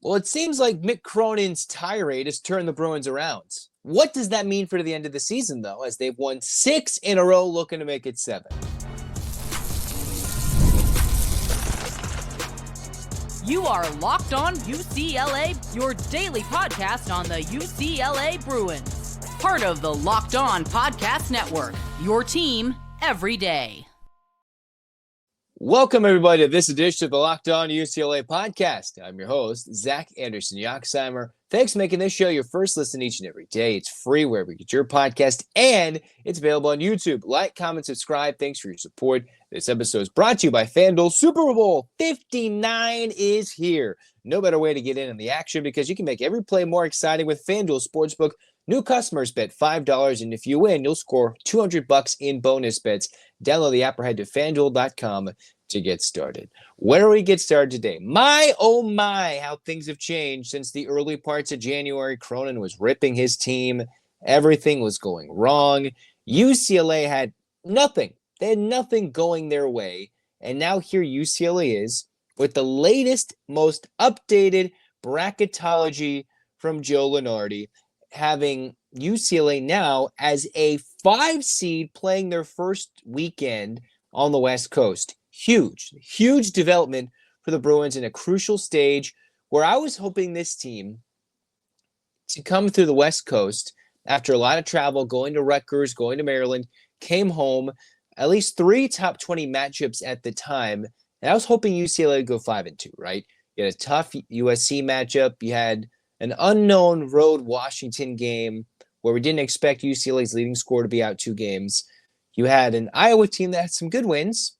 Well, it seems like Mick Cronin's tirade has turned the Bruins around. What does that mean for the end of the season, though, as they've won 6 in a row, looking to make it 7? You are Locked On UCLA, your daily podcast on the UCLA Bruins. Part of the Locked On Podcast Network, your team every day. Welcome, everybody, to this edition of the Locked On UCLA Podcast. I'm your host, Zach Anderson-Yoxsimer. Thanks for making this show your first listen each and every day. It's free wherever you get your podcast, and it's available on YouTube. Like, comment, subscribe. Thanks for your support. This episode is brought to you by FanDuel. Super Bowl 59 is here. No better way to get in on the action because you can make every play more exciting with FanDuel Sportsbook. New customers bet $5, and if you win, you'll score $200 in bonus bets. Download the app or head to FanDuel.com to get started. Where do we get started today? My, oh my, how things have changed since the early parts of January. Cronin was ripping his team. Everything was going wrong. UCLA had nothing. They had nothing going their way. And now here UCLA is with the latest, most updated bracketology from Joe Lunardi, having UCLA now as a 5 seed playing their first weekend on the West Coast. Huge development for the Bruins in a crucial stage where I was hoping this team to come through the West Coast after a lot of travel, going to Rutgers, going to Maryland, came home, at least 3 top 20 matchups at the time. And I was hoping UCLA would go 5-2, right? You had a tough USC matchup. You had an unknown road Washington game where we didn't expect UCLA's leading scorer to be out 2 games. You had an Iowa team that had some good wins,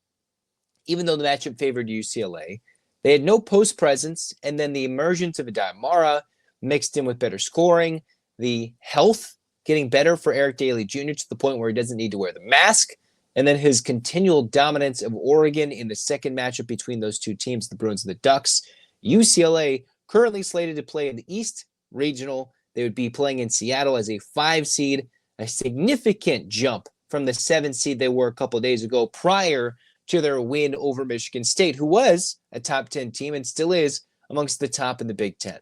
even though the matchup favored UCLA. They had no post presence, and then the emergence of Aday mixed in with better scoring, the health getting better for Eric Dailey Jr. to the point where he doesn't need to wear the mask, and then his continual dominance of Oregon in the second matchup between those two teams, the Bruins and the Ducks. UCLA currently slated to play in the East Regional. They would be playing in Seattle as a 5 seed, a significant jump from the 7 seed they were a couple of days ago prior to their win over Michigan State, who was a top 10 team and still is amongst the top in the Big Ten.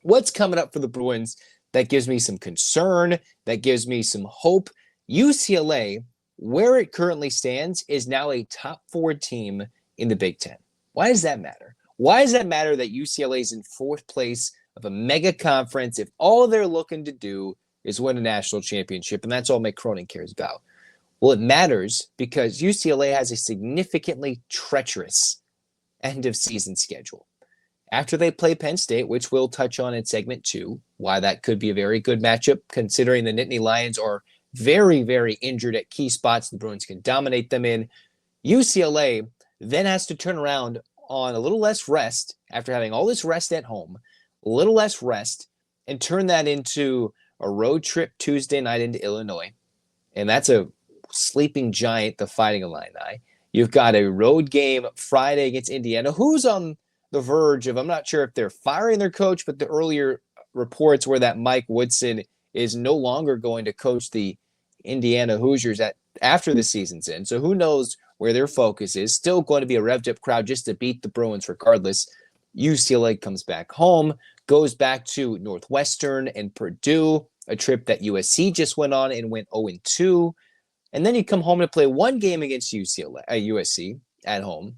What's coming up for the Bruins that gives me some concern, that gives me some hope? UCLA, where it currently stands, is now a top 4 team in the Big Ten. Why does that matter? Why does that matter that UCLA is in 4th place of a mega conference if all they're looking to do is win a national championship, and that's all Mick Cronin cares about? Well, it matters because UCLA has a significantly treacherous end-of-season schedule. After they play Penn State, which we'll touch on in segment 2, why that could be a very good matchup, considering the Nittany Lions are very, very injured at key spots the Bruins can dominate them in. UCLA then has to turn around on a little less rest after having all this rest at home, a little less rest, and turn that into a road trip Tuesday night into Illinois. And that's a sleeping giant, the Fighting Illini. You've got a road game Friday against Indiana, who's on the verge of, I'm not sure if they're firing their coach, but the earlier reports were that Mike Woodson is no longer going to coach the Indiana Hoosiers after the season's in. So who knows where their focus is. Still going to be a revved up crowd just to beat the Bruins regardless. UCLA comes back home, goes back to Northwestern and Purdue, a trip that USC just went on and went 0-2. And then you come home to play 1 game against USC at home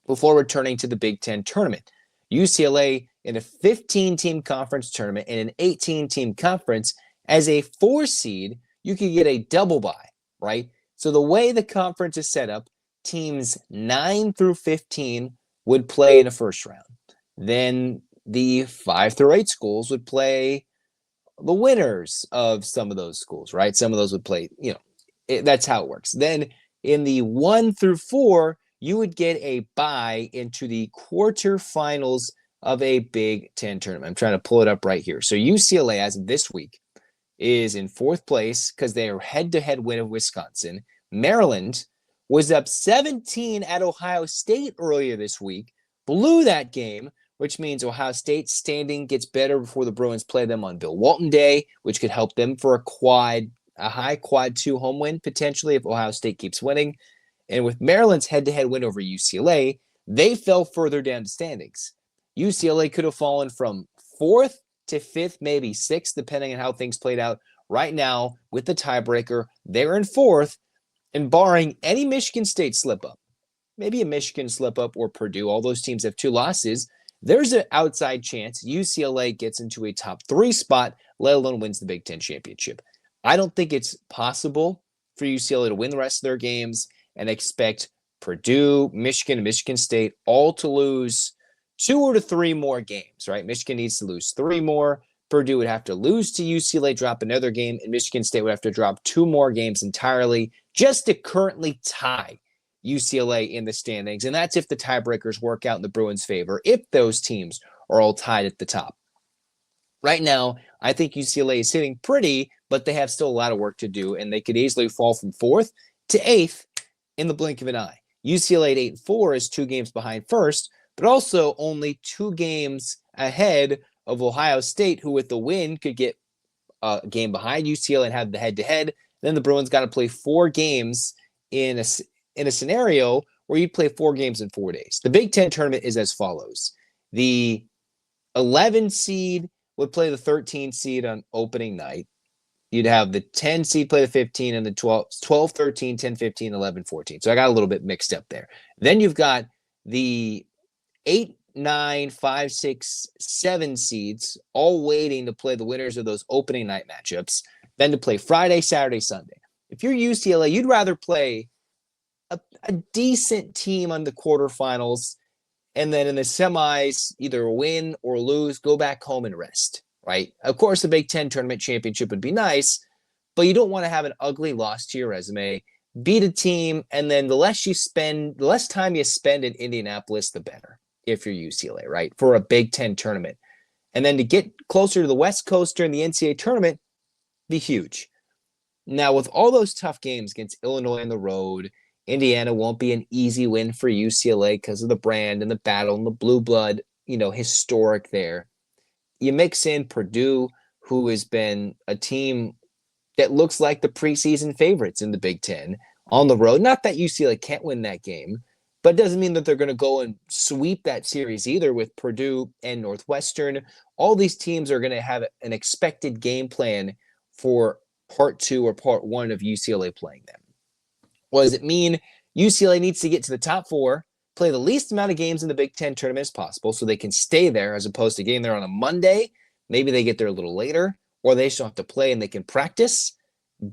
before returning to the Big Ten tournament. UCLA in a 15-team conference tournament and an 18-team conference as a 4 seed, you could get a double bye, right? So the way the conference is set up, teams 9 through 15 would play in a first round. Then the 5 through 8 schools would play the winners of some of those schools, right? Some of those would play, that's how it works. Then in the 1 through 4, you would get a bye into the quarterfinals of a Big Ten tournament. I'm trying to pull it up right here. So UCLA, as of this week, is in 4th place because they are head-to-head win of Wisconsin. Maryland was up 17 at Ohio State earlier this week, blew that game, which means Ohio State's standing gets better before the Bruins play them on Bill Walton Day, which could help them for a high quad 2 home win potentially if Ohio State keeps winning. And with Maryland's head-to-head win over UCLA, they fell further down the standings. UCLA could have fallen from 4th to 5th, maybe 6th, depending on how things played out. Right now, with the tiebreaker, they're in 4th, and barring any Michigan State slip-up, maybe a Michigan slip-up or Purdue, all those teams have 2 losses, there's an outside chance UCLA gets into a top 3 spot, let alone wins the Big Ten championship. I don't think it's possible for UCLA to win the rest of their games and expect Purdue, Michigan, and Michigan State all to lose 2 or 3 more games, right? Michigan needs to lose 3 more. Purdue would have to lose to UCLA, drop another game, and Michigan State would have to drop 2 more games entirely just to currently tie UCLA in the standings. And that's if the tiebreakers work out in the Bruins' favor, if those teams are all tied at the top. Right now, I think UCLA is sitting pretty, but they have still a lot of work to do, and they could easily fall from 4th to 8th in the blink of an eye. UCLA at 8-4 is 2 games behind first, but also only 2 games ahead of Ohio State, who with the win could get a game behind UCLA and have the head-to-head. Then the Bruins got to play 4 games in a scenario where you play 4 games in 4 days. The Big Ten tournament is as follows. The 11 seed would play the 13 seed on opening night. You'd have the 10 seed play the 15 and the 12, 13, 10, 15, 11, 14. So I got a little bit mixed up there. Then you've got the 8, 9, 5, 6, 7 seeds all waiting to play the winners of those opening night matchups, then to play Friday, Saturday, Sunday. If you're UCLA, you'd rather play a decent team on the quarterfinals and then in the semis either win or lose, go back home and rest, right? Of course, the Big Ten tournament championship would be nice, but you don't want to have an ugly loss to your resume. Beat a team, and then the less time you spend in Indianapolis, the better if you're UCLA, right? For a Big Ten tournament. And then to get closer to the West Coast during the NCAA tournament, be huge. Now, with all those tough games against Illinois on the road, Indiana won't be an easy win for UCLA because of the brand and the battle and the blue blood, historic there. You mix in Purdue, who has been a team that looks like the preseason favorites in the Big Ten on the road. Not that UCLA can't win that game, but it doesn't mean that they're going to go and sweep that series either with Purdue and Northwestern. All these teams are going to have an expected game plan for part 2 or part 1 of UCLA playing them. What does it mean? UCLA needs to get to the top 4, play the least amount of games in the Big Ten tournament as possible so they can stay there as opposed to getting there on a Monday. Maybe they get there a little later, or they just don't have to play and they can practice.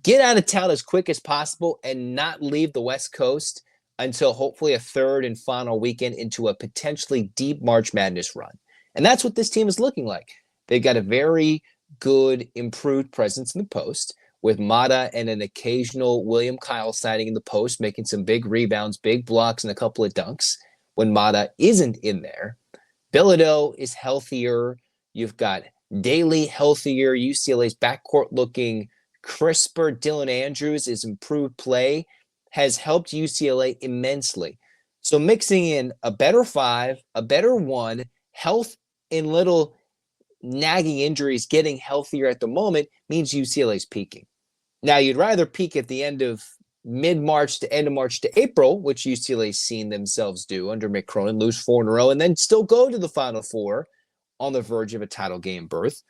Get out of town as quick as possible and not leave the West Coast until hopefully a 3rd and final weekend into a potentially deep March Madness run. And that's what this team is looking like. They've got a very good, improved presence in the post, with Mata and an occasional William Kyle sighting in the post, making some big rebounds, big blocks, and a couple of dunks when Mata isn't in there. Bilodeau is healthier. You've got Dailey healthier. UCLA's backcourt looking crisper. Dylan Andrews' is improved play has helped UCLA immensely. So mixing in a better 5, a better 1, health in little nagging injuries, getting healthier at the moment means UCLA's peaking. Now, you'd rather peak at the end of mid-March to end of March to April, which UCLA's seen themselves do under Mick Cronin, lose 4 in a row, and then still go to the Final Four on the verge of a title game berth.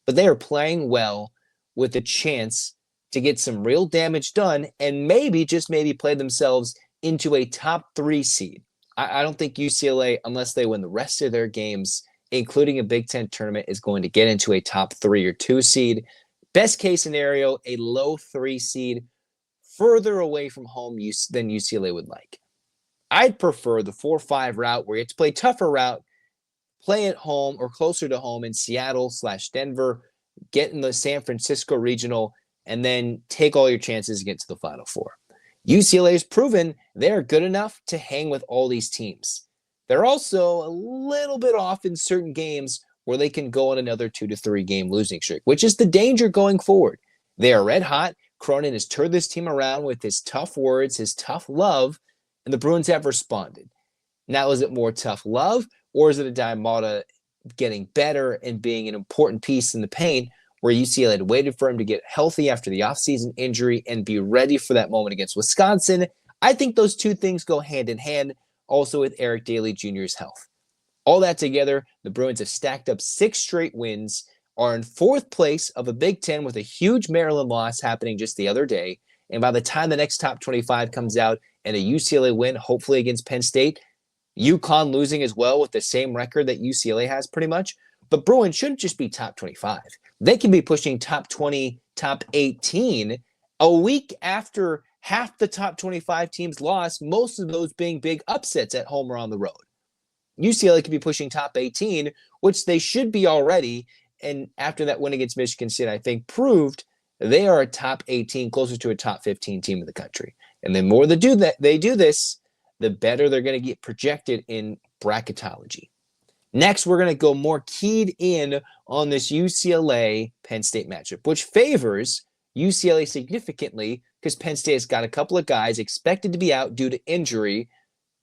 But they are playing well with a chance to get some real damage done and maybe, just maybe, play themselves into a top 3 seed. I don't think UCLA, unless they win the rest of their games, including a Big Ten tournament, is going to get into a top 3 or 2 seed. Best case scenario, a low 3 seed, further away from home than UCLA would like. I'd prefer the 4-5 route where you have to play tougher route, play at home or closer to home in Seattle/Denver, get in the San Francisco regional, and then take all your chances to get to the Final Four. UCLA has proven they're good enough to hang with all these teams. They're also a little bit off in certain games where they can go on another 2 to 3 game losing streak, which is the danger going forward. They are red hot. Cronin has turned this team around with his tough words, his tough love, and the Bruins have responded. Now, is it more tough love, or is it Aday Mata getting better and being an important piece in the paint where UCLA had waited for him to get healthy after the offseason injury and be ready for that moment against Wisconsin? I think those two things go hand in hand, also with Eric Dailey Jr.'s health. All that together, the Bruins have stacked up 6 straight wins, are in 4th place of a Big Ten with a huge Maryland loss happening just the other day. And by the time the next top 25 comes out and a UCLA win, hopefully against Penn State, UConn losing as well with the same record that UCLA has pretty much. But Bruins shouldn't just be top 25. They can be pushing top 20, top 18 a week after half the top 25 teams lost, most of those being big upsets at home or on the road. UCLA could be pushing top 18, which they should be already. And after that win against Michigan State, I think proved they are a top 18, closer to a top 15 team in the country. And the more they do this, the better they're going to get projected in bracketology. Next, we're going to go more keyed in on this UCLA-Penn State matchup, which favors UCLA significantly because Penn State has got a couple of guys expected to be out due to injury.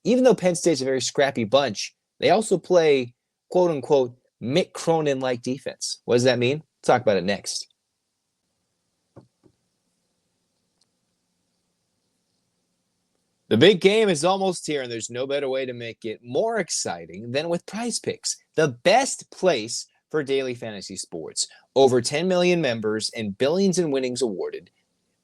Even though Penn State's a very scrappy bunch, they also play, quote-unquote, Mick Cronin-like defense. What does that mean? Talk about it next. The big game is almost here, and there's no better way to make it more exciting than with Prize Picks, the best place for daily fantasy sports. Over 10 million members and billions in winnings awarded.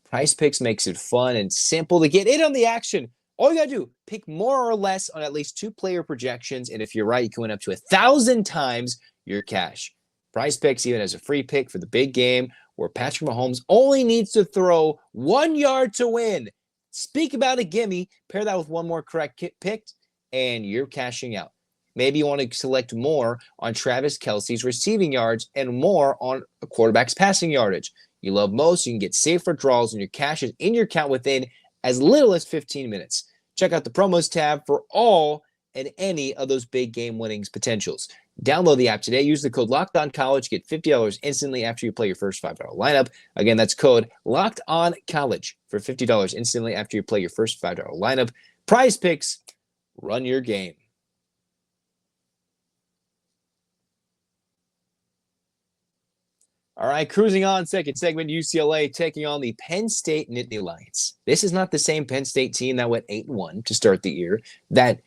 Prize Picks makes it fun and simple to get in on the action. All you got to do, pick more or less on at least 2 player projections, and if you're right, you can win up to 1,000 times your cash. Prize Picks even has a free pick for the big game where Patrick Mahomes only needs to throw 1 yard to win. Speak about a gimme, pair that with one more correct pick, and you're cashing out. Maybe you want to select more on Travis Kelce's receiving yards and more on a quarterback's passing yardage. You love most, you can get safer draws and your cash is in your account within as little as 15 minutes. Check out the promos tab for all and any of those big game winnings potentials. Download the app today. Use the code LOCKEDONCollege. Get $50 instantly after you play your first $5 lineup. Again, that's code LOCKEDONCollege for $50 instantly after you play your first $5 lineup. Prize Picks, run your game. All right, cruising on, second segment, UCLA taking on the Penn State Nittany Lions. This is not the same Penn State team that went 8-1 to start the year, that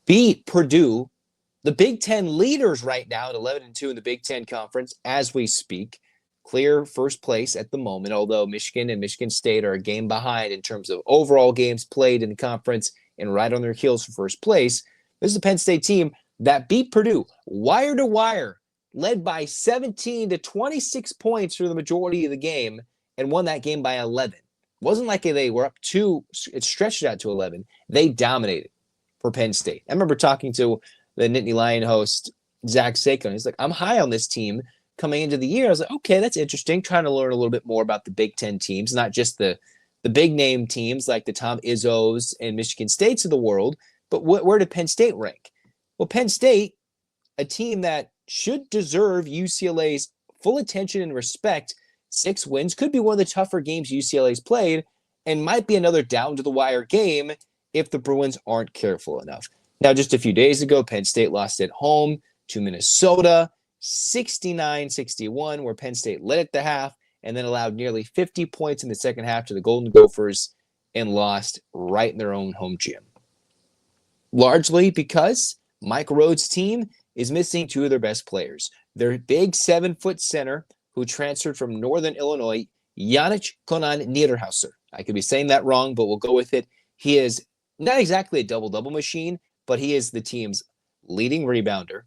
beat Purdue, the Big Ten leaders right now at 11-2 in the Big Ten Conference as we speak. Clear first place at the moment, although Michigan and Michigan State are a game behind in terms of overall games played in the conference and right on their heels for first place. This is a Penn State team that beat Purdue wire to wire, led by 17 to 26 points for the majority of the game, and won that game by 11. It wasn't like they were up 2, it stretched it out to 11. They dominated for Penn State. I remember talking to the Nittany Lion host, Zach Saco. He's like, I'm high on this team coming into the year. I was like, okay, that's interesting. Trying to learn a little bit more about the Big Ten teams, not just the big name teams like the Tom Izzo's and Michigan States of the world, but where did Penn State rank? Well, Penn State, a team that should deserve UCLA's full attention and respect. 6 wins, could be one of the tougher games UCLA's played, and might be another down-to-the-wire game if the Bruins aren't careful enough. Now, just a few days ago, Penn State lost at home to Minnesota, 69-61, where Penn State led at the half and then allowed nearly 50 points in the second half to the Golden Gophers and lost right in their own home gym. Largely because Mike Rhodes' team is missing 2 of their best players. Their big 7-foot center who transferred from Northern Illinois, Yannick Niederhauser. I could be saying that wrong, but we'll go with it. He is not exactly a double-double machine, but he is the team's leading rebounder,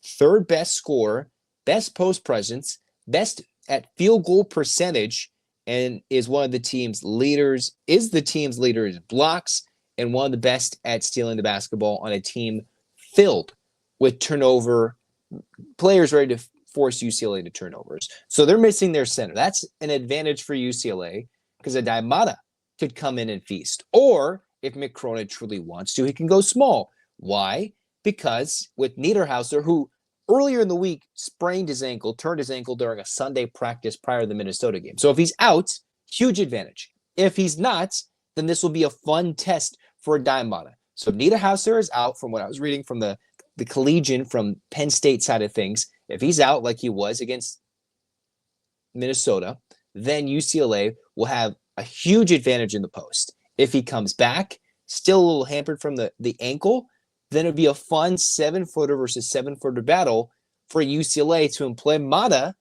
3rd best scorer, best post presence, best at field goal percentage, and is one of the team's leaders, in blocks, and one of the best at stealing the basketball on a team filled with turnover players ready to force UCLA to turnovers. So they're missing their center. That's an advantage for UCLA because Aday Mata could come in and feast. Or if Mick Cronin truly wants to, he can go small. Why? Because with Niederhauser, who earlier in the week turned his ankle during a Sunday practice prior to the Minnesota game. So if he's out, huge advantage. If he's not, then this will be a fun test for Aday Mata. So Niederhauser is out from what I was reading from the collegian from Penn State side of things. If he's out like he was against Minnesota, then UCLA will have a huge advantage in the post. If he comes back, still a little hampered from the ankle, then it'd be a fun 7-footer versus 7-footer battle for UCLA to employ Mata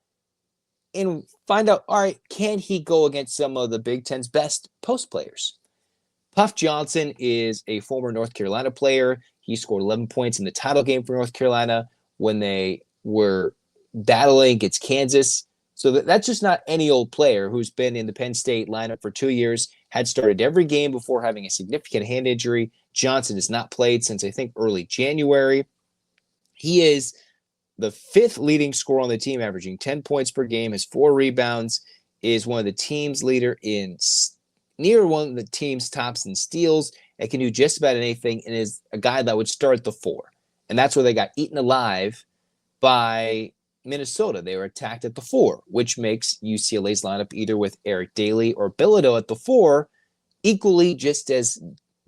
and find out, all right, can he go against some of the Big Ten's best post players? Puff Johnson is a former North Carolina player. He scored 11 points in the title game for North Carolina when they were battling against Kansas. So that's just not any old player who's been in the Penn State lineup for 2 years, had started every game before having a significant hand injury. Johnson has not played since, I think, early January. He is the 5th leading scorer on the team, averaging 10 points per game, has 4 rebounds, is one of the team's leader in near one of the team's tops in steals, and can do just about anything, and is a guy that would start at the 4. And that's where they got eaten alive by Minnesota. They were attacked at the 4, which makes UCLA's lineup either with Eric Dailey or Bilodeau at the 4 equally just as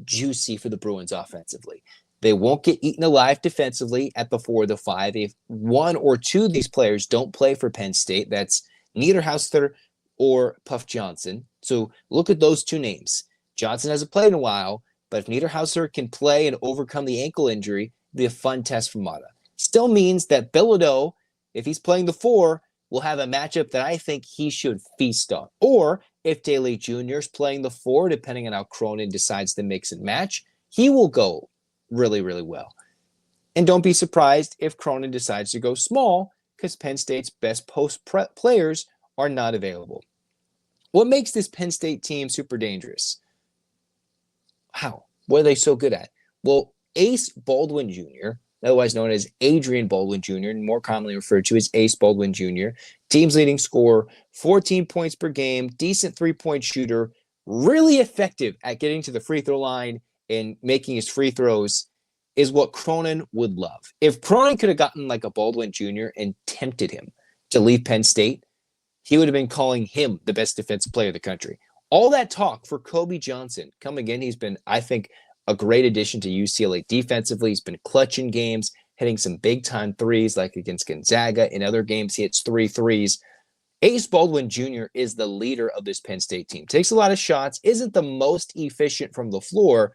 juicy for the Bruins offensively. They won't get eaten alive defensively at the 4 or the 5. If 1 or 2 of these players don't play for Penn State, that's Niederhausser or Puff Johnson. So look at those 2 names. Johnson hasn't played in a while, but if Niederhausser can play and overcome the ankle injury, it'll be a fun test for Mata. Still means that Bilodeau, if he's playing the 4, will have a matchup that I think he should feast on. Or if Dailey Jr. is playing the 4, depending on how Cronin decides to mix and match, he will go really, really well. And don't be surprised if Cronin decides to go small, because Penn State's best post players are not available. What makes this Penn State team super dangerous? How? What are they so good at? Well, Ace Baldwin Jr., otherwise known as Adrian Baldwin Jr., and more commonly referred to as Ace Baldwin Jr., team's leading scorer, 14 points per game, decent three-point shooter, really effective at getting to the free throw line and making his free throws, is what Cronin would love. If Cronin could have gotten like a Baldwin Jr. and tempted him to leave Penn State, he would have been calling him the best defensive player in the country. All that talk for Kobe Johnson. Come again, he's been, I think, a great addition to UCLA defensively. He's been clutching games, hitting some big-time threes like against Gonzaga. In other games, he hits 3 threes. Ace Baldwin Jr. is the leader of this Penn State team. Takes a lot of shots, isn't the most efficient from the floor,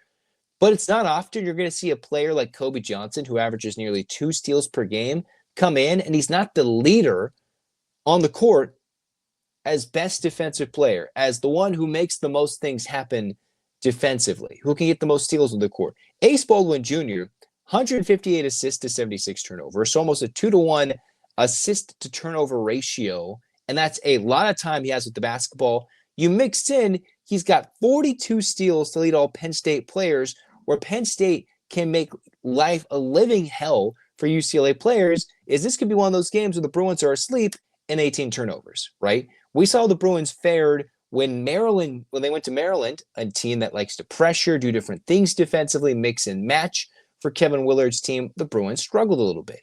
but it's not often you're going to see a player like Kobe Johnson, who averages nearly 2 steals per game, come in, and he's not the leader on the court as best defensive player, as the one who makes the most things happen defensively, who can get the most steals on the court. Ace Baldwin Jr., 158 assists to 76 turnovers, so almost a 2-to-1 assist to turnover ratio, and that's a lot of time he has with the basketball. You mix in, he's got 42 steals to lead all Penn State players, where Penn State can make life a living hell for UCLA players. Is this could be one of those games where the Bruins are asleep and 18 turnovers, right? We saw the Bruins fared when they went to Maryland, a team that likes to pressure, do different things defensively, mix and match. For Kevin Willard's team, the Bruins struggled a little bit.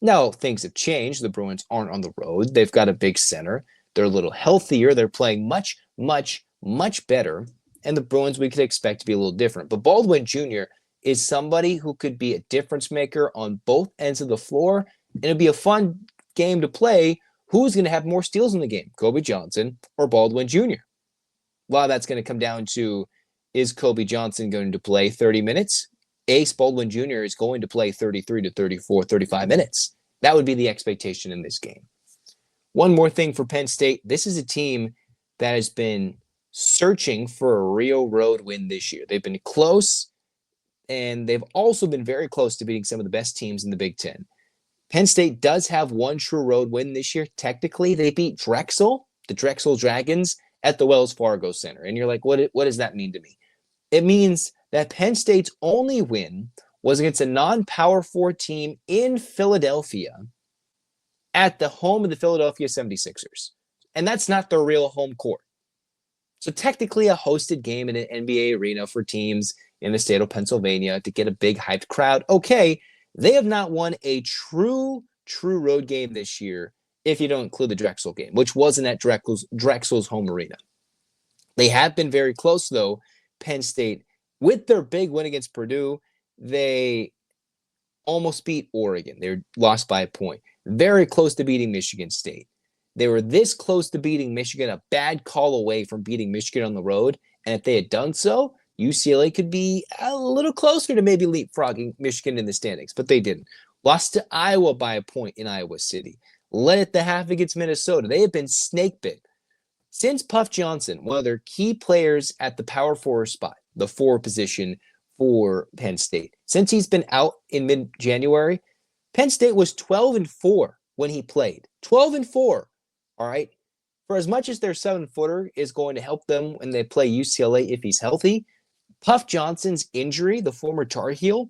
Now, things have changed. The Bruins aren't on the road. They've got a big center. They're a little healthier. They're playing much, much, much better. And the Bruins we could expect to be a little different. But Baldwin Jr. is somebody who could be a difference maker on both ends of the floor. And it'd be a fun game to play. Who's going to have more steals in the game, Kobe Johnson or Baldwin Jr.? A lot of that's going to come down to, is Kobe Johnson going to play 30 minutes? Ace Baldwin Jr. is going to play 33 to 34, 35 minutes. That would be the expectation in this game. One more thing for Penn State. This is a team that has been searching for a real road win this year. They've been close, and they've also been very close to beating some of the best teams in the Big Ten. Penn State does have one true road win this year. Technically, they beat Drexel, the Drexel Dragons, at the Wells Fargo Center. And you're like, what does that mean to me? It means that Penn State's only win was against a non-Power 4 team in Philadelphia at the home of the Philadelphia 76ers. And that's not their real home court. So technically a hosted game in an NBA arena for teams in the state of Pennsylvania to get a big hyped crowd. Okay, they have not won a true road game this year if you don't include the Drexel game, which wasn't at Drexel's home arena. They have been very close, though. Penn State, with their big win against Purdue, they almost beat Oregon. They lost by a point. Very close to beating Michigan State. They were this close to beating Michigan, a bad call away from beating Michigan on the road. And if they had done so, UCLA could be a little closer to maybe leapfrogging Michigan in the standings, but they didn't. Lost to Iowa by a point in Iowa City. Led at the half against Minnesota. They have been snake bit. Since Puff Johnson, one of their key players at the power forward spot, the forward position for Penn State, since he's been out in mid-January, Penn State was 12-4 when he played. 12-4. All right. For as much as their 7-footer is going to help them when they play UCLA if he's healthy, Puff Johnson's injury, the former Tar Heel,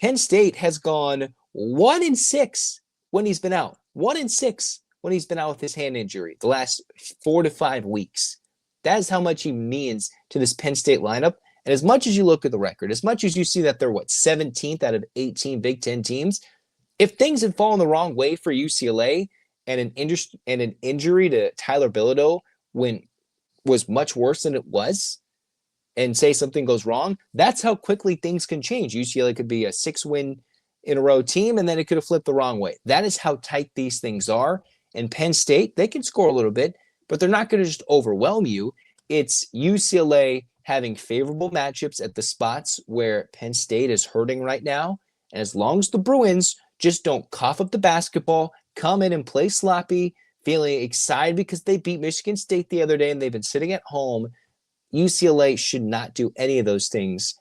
Penn State has gone 1-6 when he's been out. 1-6 when he's been out with his hand injury the last 4 to 5 weeks. That is how much he means to this Penn State lineup. And as much as you look at the record, as much as you see that they're, 17th out of 18 Big Ten teams, if things had fallen the wrong way for UCLA and an injury to Tyler Bilodeau was much worse than it was, and say something goes wrong, that's how quickly things can change. UCLA could be a 6-win-in-a-row team, and then it could have flipped the wrong way. That is how tight these things are. And Penn State, they can score a little bit, but they're not going to just overwhelm you. It's UCLA having favorable matchups at the spots where Penn State is hurting right now. And as long as the Bruins just don't cough up the basketball, come in and play sloppy, feeling excited because they beat Michigan State the other day and they've been sitting at home, UCLA should not do any of those things,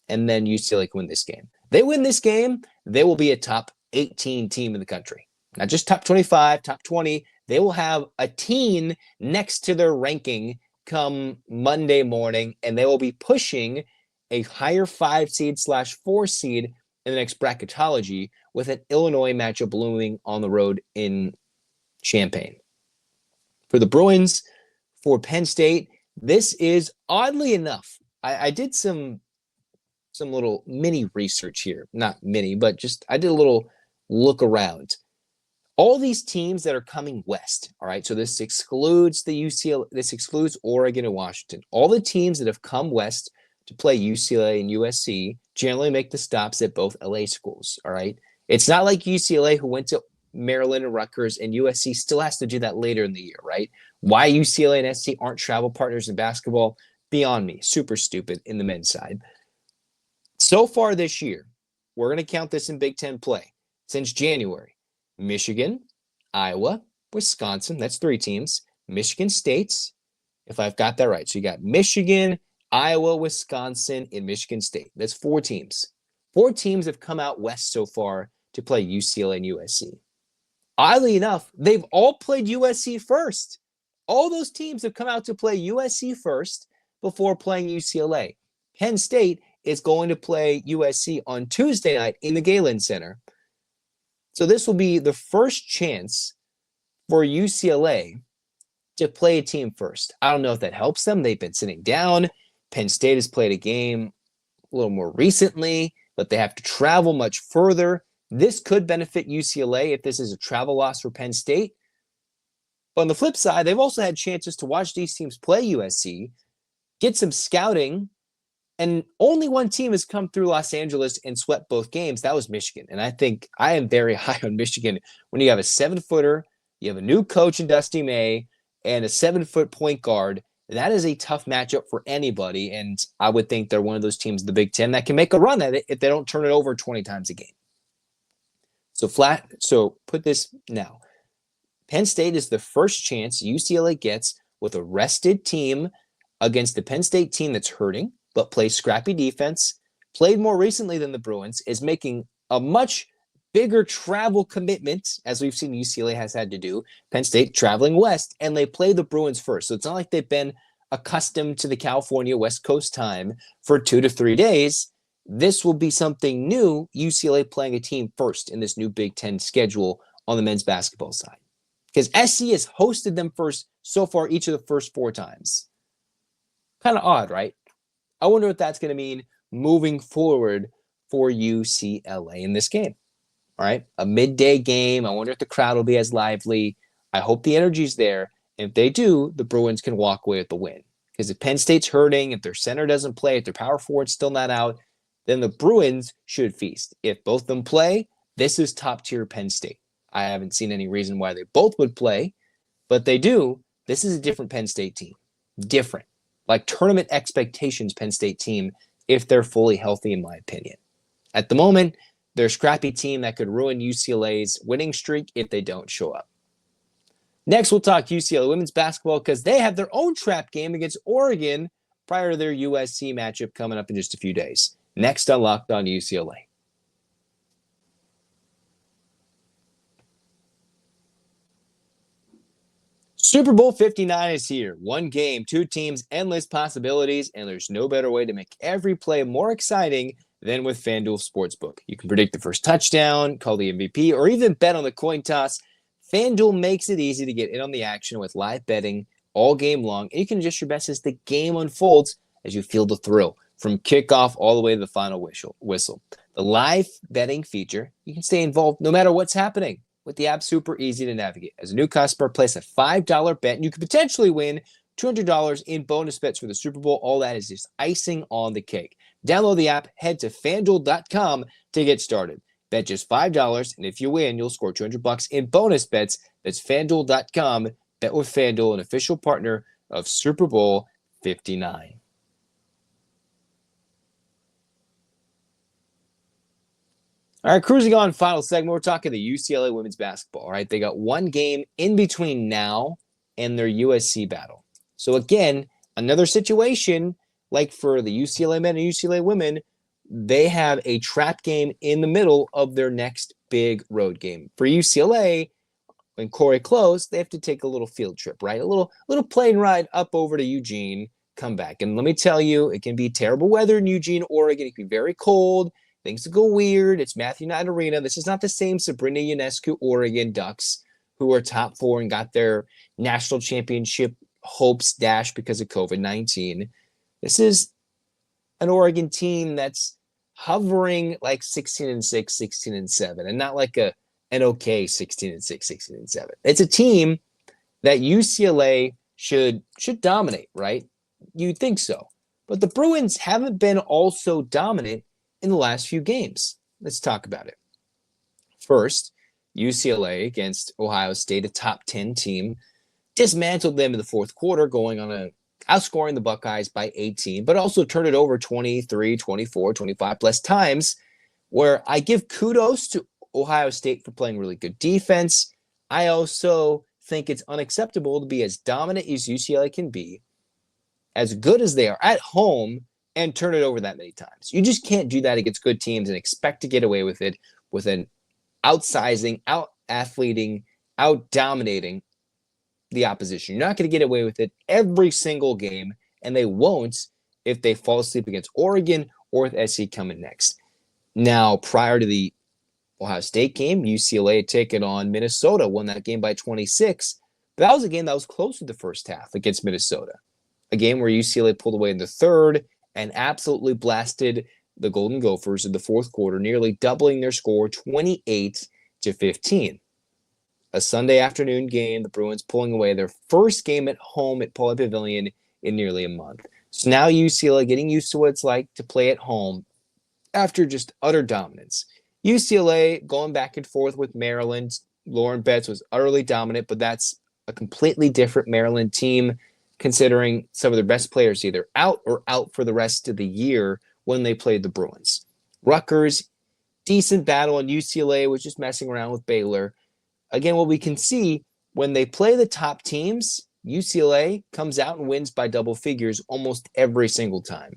and then UCLA can win this game. They win this game, they will be a top 18 team in the country. Not just top 25, top 20. They will have a teen next to their ranking come Monday morning, and they will be pushing a higher 5 seed/4 seed in the next bracketology with an Illinois matchup looming on the road in Champaign. For the Bruins, for Penn State, this is, oddly enough, I did some little mini research here. Not mini, but just I did a little look around. All these teams that are coming west, all right, so this excludes the UCLA, this excludes Oregon and Washington. All the teams that have come west to play UCLA and USC generally make the stops at both LA schools, all right? It's not like UCLA, who went to Maryland and Rutgers, and USC still has to do that later in the year, right? Why UCLA and SC aren't travel partners in basketball, beyond me. Super stupid in the men's side. So far this year, we're going to count this in Big Ten play. Since January, Michigan, Iowa, Wisconsin, that's 3 teams. Michigan State's, if I've got that right. So you got Michigan, Iowa, Wisconsin, and Michigan State. That's 4 teams. 4 teams have come out west so far to play UCLA and USC. Oddly enough, they've all played USC first. All those teams have come out to play USC first before playing UCLA. Penn State is going to play USC on Tuesday night in the Galen Center. So this will be the first chance for UCLA to play a team first. I don't know if that helps them. They've been sitting down. Penn State has played a game a little more recently, but they have to travel much further. This could benefit UCLA if this is a travel loss for Penn State. But on the flip side, they've also had chances to watch these teams play USC, get some scouting, and only one team has come through Los Angeles and swept both games. That was Michigan. And I think I am very high on Michigan. When you have a 7-footer, you have a new coach in Dusty May, and a 7-foot point guard, that is a tough matchup for anybody. And I would think they're one of those teams in the Big Ten that can make a run at it if they don't turn it over 20 times a game. So put this now. Penn State is the first chance UCLA gets with a rested team against the Penn State team that's hurting, but plays scrappy defense, played more recently than the Bruins, is making a much bigger travel commitment, as we've seen UCLA has had to do. Penn State traveling west, and they play the Bruins first. So it's not like they've been accustomed to the California West Coast time for 2 to 3 days. This will be something new, UCLA playing a team first in this new Big Ten schedule on the men's basketball side. Because SC has hosted them first so far each of the first 4 times. Kind of odd, right? I wonder what that's going to mean moving forward for UCLA in this game. All right, a midday game. I wonder if the crowd will be as lively. I hope the energy's there. And if they do, the Bruins can walk away with the win. Because if Penn State's hurting, if their center doesn't play, if their power forward's still not out, then the Bruins should feast. If both of them play, this is top-tier Penn State. I haven't seen any reason why they both would play, but they do. This is a different Penn State team. Different. like tournament expectations Penn State team if they're fully healthy, in my opinion. At the moment, they're a scrappy team that could ruin UCLA's winning streak if they don't show up. Next, we'll talk UCLA women's basketball because they have their own trap game against Oregon prior to their USC matchup coming up in just a few days. Next on Locked On UCLA. Super Bowl 59 is here. One game, two teams, endless possibilities, and there's no better way to make every play more exciting than with FanDuel Sportsbook. You can predict the first touchdown, call the MVP, or even bet on the coin toss. FanDuel makes it easy to get in on the action with live betting all game long, and you can adjust your bets as the game unfolds as you feel the thrill from kickoff all the way to the final whistle. The live betting feature, you can stay involved no matter what's happening. With the app, super easy to navigate. As a new customer, place a $5 bet, and you could potentially win $200 in bonus bets for the Super Bowl. All that is just icing on the cake. Download the app, head to FanDuel.com to get started. Bet just $5, and if you win, you'll score $200 in bonus bets. That's FanDuel.com. Bet with FanDuel, an official partner of Super Bowl 59. All right, cruising on, final segment. We're talking the UCLA women's basketball. All right, they got one game in between now and their USC battle. So again, another situation like for the UCLA men and UCLA women, they have a trap game in the middle of their next big road game. For UCLA, when Corey closed, they have to take a little field trip, right? A little plane ride up over to Eugene, come back. And let me tell you, it can be terrible weather in Eugene, Oregon. It can be very cold. Things will go weird. It's Matthew Knight Arena. This is not the same Sabrina Ionescu Oregon Ducks, who are top 4 and got their national championship hopes dashed because of COVID-19. This is an Oregon team that's hovering like 16-6, 16-7, and not like an okay 16-6, 16-7. It's a team that UCLA should dominate, right? You'd think so. But the Bruins haven't been all so dominant in the last few games. Let's talk about it. First, UCLA against Ohio State, a top 10 team, dismantled them in the fourth quarter, outscoring the Buckeyes by 18, but also turned it over 23, 24, 25 plus times, where I give kudos to Ohio State for playing really good defense. I also think it's unacceptable to be as dominant as UCLA can be, as good as they are at home, and turn it over that many times. You just can't do that against good teams and expect to get away with it with an outsizing, out-athleting, out-dominating the opposition. You're not going to get away with it every single game, and they won't if they fall asleep against Oregon or with SC coming next. Now, prior to the Ohio State game, UCLA had taken on Minnesota, won that game by 26. But that was a game that was close to the first half against Minnesota. A game where UCLA pulled away in the third and absolutely blasted the Golden Gophers in the fourth quarter, nearly doubling their score 28-15. A Sunday afternoon game, the Bruins pulling away their first game at home at Pauley Pavilion in nearly a month. So now UCLA getting used to what it's like to play at home after just utter dominance. UCLA going back and forth with Maryland. Lauren Betts was utterly dominant, but that's a completely different Maryland team, considering some of their best players either out or out for the rest of the year when they played the Bruins. Rutgers, decent battle, and UCLA was just messing around with Baylor. Again, what we can see, when they play the top teams, UCLA comes out and wins by double figures almost every single time.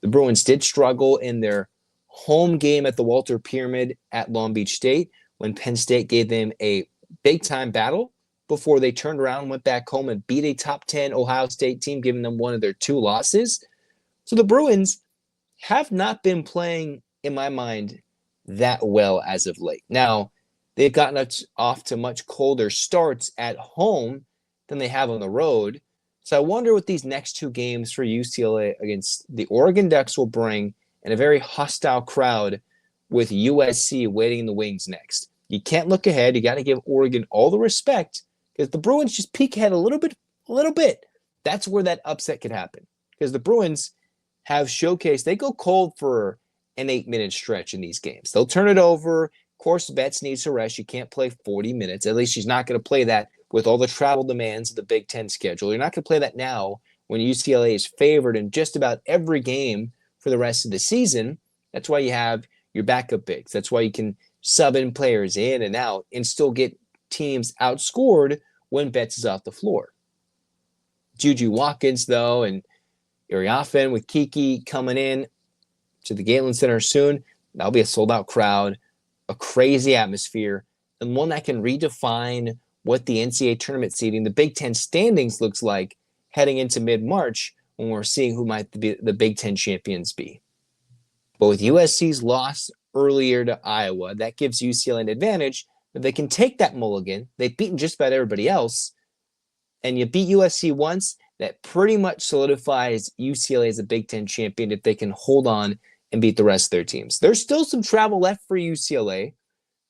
The Bruins did struggle in their home game at the Walter Pyramid at Long Beach State when Penn State gave them a big-time battle before they turned around and went back home and beat a top 10 Ohio State team, giving them one of their 2 losses. So the Bruins have not been playing, in my mind, that well as of late. Now, they've gotten off to much colder starts at home than they have on the road. So I wonder what these next 2 games for UCLA against the Oregon Ducks will bring, and a very hostile crowd with USC waiting in the wings next. You can't look ahead. You got to give Oregon all the respect, because the Bruins just peek ahead a little bit. That's where that upset could happen, because the Bruins have showcased they go cold for an 8-minute stretch in these games. They'll turn it over. Of course, Betts needs to rest. You can't play 40 minutes. At least she's not going to play that with all the travel demands of the Big Ten schedule. You're not going to play that now when UCLA is favored in just about every game for the rest of the season. That's why you have your backup bigs. That's why you can sub in players in and out and still get teams outscored when Betts is off the floor. Juju Watkins, though, and Iriafen with Kiki coming in to the Galen Center soon. That'll be a sold-out crowd, a crazy atmosphere, and one that can redefine what the NCAA tournament seeding, the Big Ten standings, looks like heading into mid-March when we're seeing who might be the Big Ten champions be. But with USC's loss earlier to Iowa, that gives UCLA an advantage that they can take that mulligan. They've beaten just about everybody else. And you beat USC once, that pretty much solidifies UCLA as a Big Ten champion if they can hold on and beat the rest of their teams. There's still some travel left for UCLA.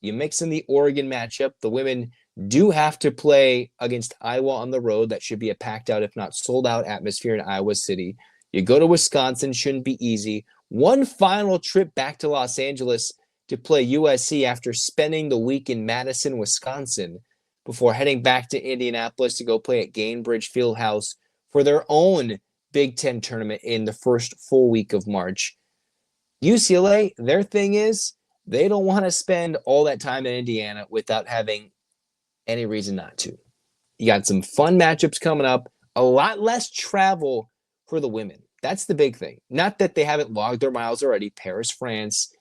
You mix in the Oregon matchup. The women do have to play against Iowa on the road. That should be a packed out, if not sold out, atmosphere in Iowa City. You go to Wisconsin, shouldn't be easy. One final trip back to Los Angeles to play USC after spending the week in Madison, Wisconsin, before heading back to Indianapolis to go play at Gainbridge Fieldhouse for their own Big Ten tournament in the first full week of March. UCLA, their thing is they don't want to spend all that time in Indiana without having any reason not to. You got some fun matchups coming up, a lot less travel for the women. That's the big thing. Not that they haven't logged their miles already. Paris, France,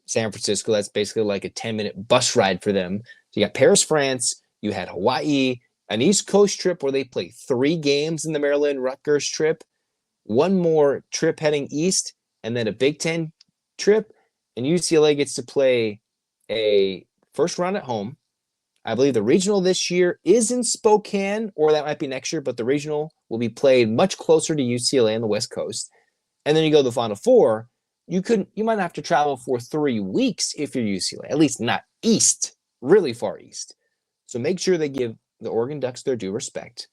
San Francisco, that's basically like a 10-minute bus ride for them. So you got Paris, France, you had Hawaii, an East Coast trip where they play 3 games in the Maryland-Rutgers trip, one more trip heading east, and then a Big Ten trip, and UCLA gets to play a first round at home. I believe the regional this year is in Spokane, or that might be next year, but the regional will be played much closer to UCLA on the West Coast. And then you go to the Final Four. You might have to travel for 3 weeks if you're UCLA, at least not east, really far east. So make sure they give the Oregon Ducks their due respect.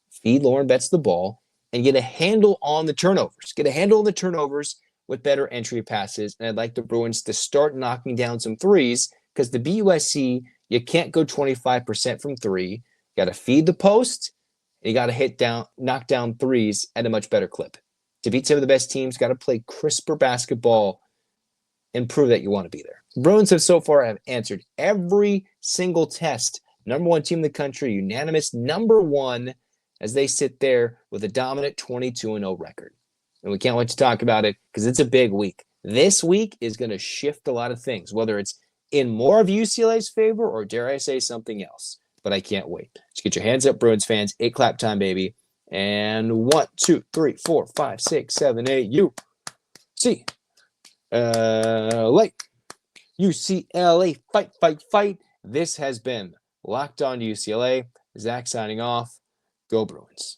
Feed Lauren Betts the ball and get a handle on the turnovers. Get a handle on the turnovers with better entry passes. And I'd like the Bruins to start knocking down some threes, because the BUSC, you can't go 25% from 3. You got to feed the post, and you got to knock down threes at a much better clip. To beat some of the best teams, got to play crisper basketball and prove that you want to be there. Bruins so far have answered every single test. Number 1 team in the country, unanimous number 1, as they sit there with a dominant 22-0 record. And we can't wait to talk about it because it's a big week. This week is going to shift a lot of things, whether it's in more of UCLA's favor or, dare I say, something else. But I can't wait. Just get your hands up, Bruins fans. 8 clap time, baby. And 1, 2, 3, 4, 5, 6, 7, 8. UCLA, fight, fight, fight. This has been Locked On UCLA. Zach signing off. Go Bruins.